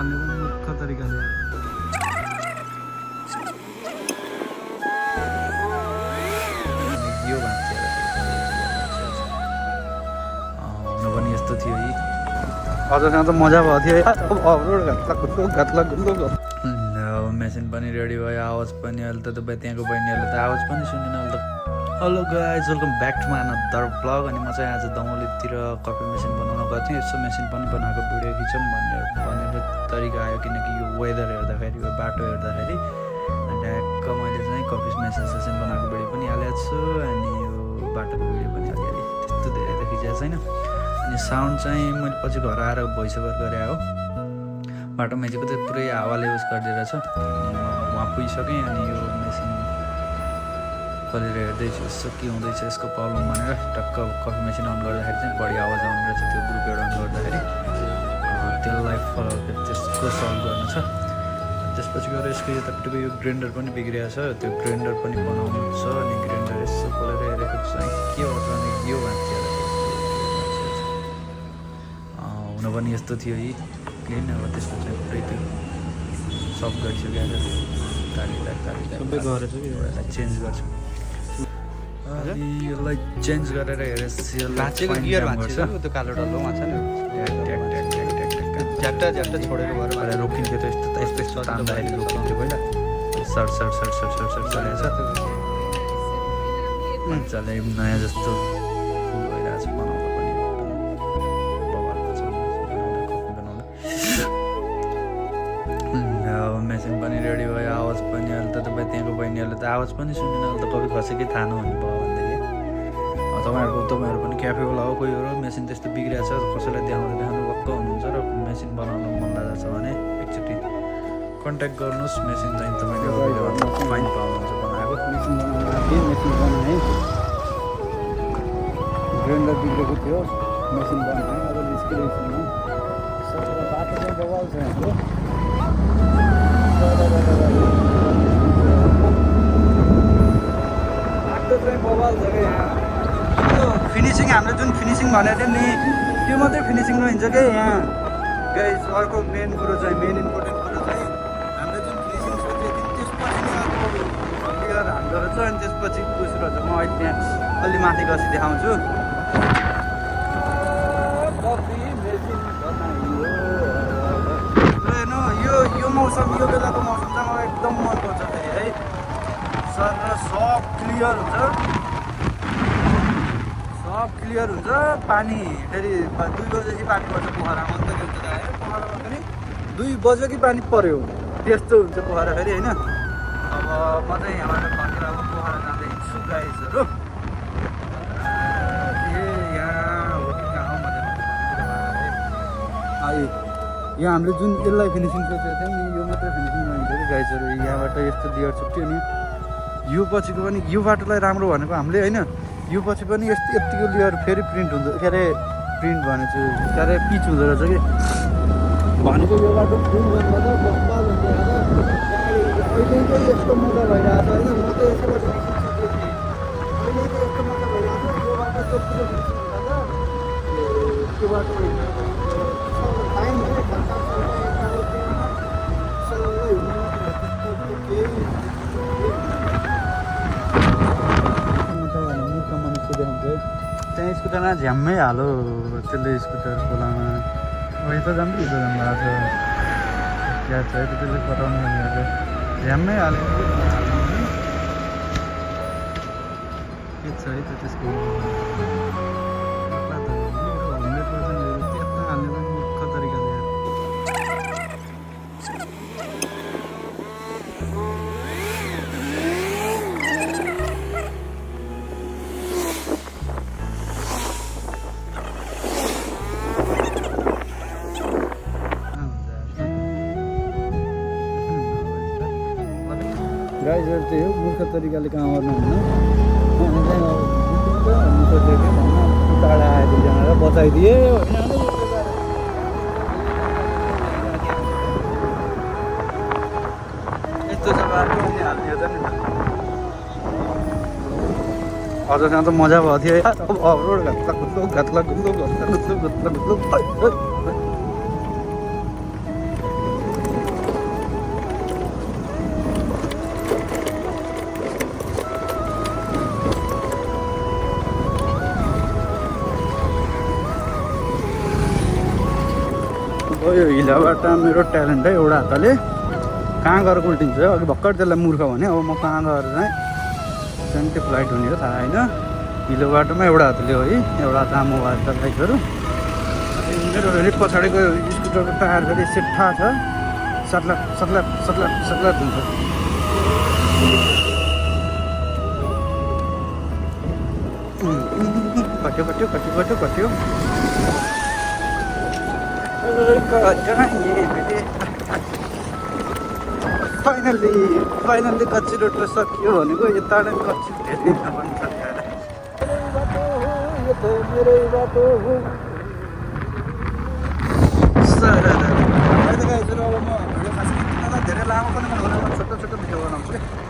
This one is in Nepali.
हाल्ने पनि मूर्ख तरिकाले यो भाँच्यो हुन पनि यस्तो थियो है अझसँग त मजा भएको थियो मेसिन पनि रेडी भयो आवाज पनि अहिले त त्यहाँको बहिनीहरूले त आवाज पनि सुनेन अहिले त hello guys welcome back to my another blog अनि म चाहिँ आज दमौलीतिर कफी मेसिन बनाउन गएको थिएँ यसो मेसिन पनि बनाएको भिडियो खिचौँ भनेर तरिका आयो किनकि यो वेदर हेर्दाखेरि यो बाटो हेर्दाखेरि अनि ट्याक्क मैले चाहिँ कफी मेसिन सेसन बनाएको भिडियो पनि हालेको छु अनि यो बाटोको भिडियो पनि अलिअलि त्यस्तो धेरै त खिचेको छैन अनि साउन्ड चाहिँ मैले पछि घर आएर भोइस ओभर गरेँ हो बाटोमा चाहिँ कतै पुरै हावाले युज गरिदिएर छ अनि वहाँ पुगिसकेँ अनि यो मेसिन खोलेर हेर्दैछु यसो के हुँदैछ यसको प्रब्लम भनेर टक्क कफी मेसिन अन गर्दाखेरि चाहिँ बढी आवाज आउने रहेछ त्यो ग्रुप एउटा अन गर्दाखेरि त्यसलाई त्यसको सल्भ गर्नु छ त्यसपछि गएर यसको यतापट्टिको यो ग्राइन्डर पनि बिग्रिएको छ त्यो ग्राइन्डर पनि बनाउनु छ अनि ग्राइन्डर यसो खोलेर हेरेको चाहिँ के हो भने यो भाँच्यो हुन पनि यस्तो थियो है क्लिन अब त्यसको चाहिँ पुरै त्यो सब गरिसक्यो सबै गरेछ कि एउटा चेन्ज गर्छु अनि यसलाई चेन्ज गरेर हेरेपछि भाँचेको गियर भाँच्छ त्यो कालो डल्लोमा छ नि झ्याट्टा छोडेको भएर पहिला रोकिन्थ्यो त यस्तो तान्दाखेरि रोकिन्थ्यो पहिला सर चलेछ मजाले नयाँ जस्तो फुल भइरहेको छ बनाउँदा पनि बबालको छ बनाउँदा मेसिन पनि रेडी भयो आवाज पनि अहिले त त्यहाँको बहिनीहरूले त आवाज पनि सुनेन अहिले त कफी खसेकै थाहा नहुने भयो भनेदेखि तपाईँहरू पनि क्याफे होला हो कोही हो मेसिन त्यस्तो बिग्रिएको छ कसैलाई देखाउनु भक्क हुनुहुन्छ र मेसिन बनाउनु मन लागेको छ भने एकचोटि कन्ट्याक्ट गर्नुहोस् मेसिन चाहिँ तपाईँले फाइन पाउनुहुन्छ बनाएको मेसिन बनाएँ ग्राइन्डर बिग्रेको थियो मेसिन बनाएँ अब निस्किरहेको छु बाटो चाहिँ बवाल छ हाम्रो बाटो चाहिँ बवाल छ क्या यहाँ फिनिसिङ हामीले जुन फिनिसिङ भनेको थियो नि त्यो मात्रै फिनिसिङ रहन्छ क्या यहाँ गाइस अर्को मेन कुरो चाहिँ मेन इम्पोर्टेन्ट कुरो चाहिँ हामीले जुन फिनिसिङ सोचेको थियौँ त्यसपछि नै अर्को क्लियर हान्दो रहेछ अनि त्यसपछि खुसी रहेछ म अहिले त्यहाँ अलि माथि गएपछि देखाउँछु हेर्नु यो मौसम यो बेलाको मौसम चाहिँ मलाई एकदम मनपर्छ फेरि है सर सब क्लियर हुन्छ पानी फेरि 2 बजेदेखि पानी पर्छ पोखरामा अन्त के हुन्छ पोखरामा फेरि 2 बजे कि पानी पर्यो त्यस्तो हुन्छ पोखरा फेरि होइन अब म चाहिँ यहाँबाट फर्केर अब पोखरा जाँदै हिँड्छु गाइजहरू यहाँ हो कि कहाँ भनेर यहाँ हामीले जुन यसलाई फिनिसिङ सोचेको थियौँ नि यो मात्रै फिनिसिङ रहन्छ कि गाइजहरू यहाँबाट यस्तो लेयर छुट्यो नि यो पछिको पनि यो बाटोलाई राम्रो भनेको हामीले होइन यो पछि पनि यतिको लेयर फेरि प्रिन्ट हुन्छ के अरे प्रिन्ट भनेको छु के अरे पिच हुँदो रहेछ कि भनेको यो बाटो फुल गर्दा त बब्बाल हुन्छ अहिले चाहिँ यस्तो मजा भइरहेको छ होइन म त यसोबाट अहिले चाहिँ यस्तो मजा भइरहेको छ यो बाटो त्यो पुरो त्यो बाटो टाइम त्यहाँ स्कुटरमा झ्याम्मै हालो त्यसले स्कुटर खोलामा यता जानु उता जानु भएको छ क्या छ त्यसले पठाउनु झ्याम्मै हाल्यो के छ है त त्यसको 100% त्यता हाल्ने पनि मूर्ख तरिकाले गाइजहरू त्यही हो मूर्ख तरिकाले काम गर्नु हुन्न सोचेको टाढा आयो दुईजनालाई बचाइदिए होइन यस्तो जग्गाहरू हालिदियो त नि अझसँग त मजा भएको थियो हो यो हिलाबाट मेरो ट्यालेन्ट है एउटा हातले कहाँ गएर उल्टिन्छ है। अघि भर्खर त्यसलाई मूर्ख भने अब म कहाँ गएर चाहिँ सेन्टी फ्लाइट हुने हो थाहा होइन। हिलो बाटोमा एउटा हातले हो है, एउटा हात आमो भएको छ बाइकहरू। मेरो फेरि पछाडिको स्कुटरको टायर फेरि सेट्ठा छ, सत्लाप सत्लाप सत्लाप सत्लाप हुन्छ। कट्यो कट्यो कट्यो कट्यो कट्यो फाइनल्ली कच्ची रोड त सकियो भनेको यता कच्ची धेरै नभन्छ। मेरै बाटो हो धेरै लामो पनि बनाउनु, छोटो छोटो भिडियो बनाउँछु।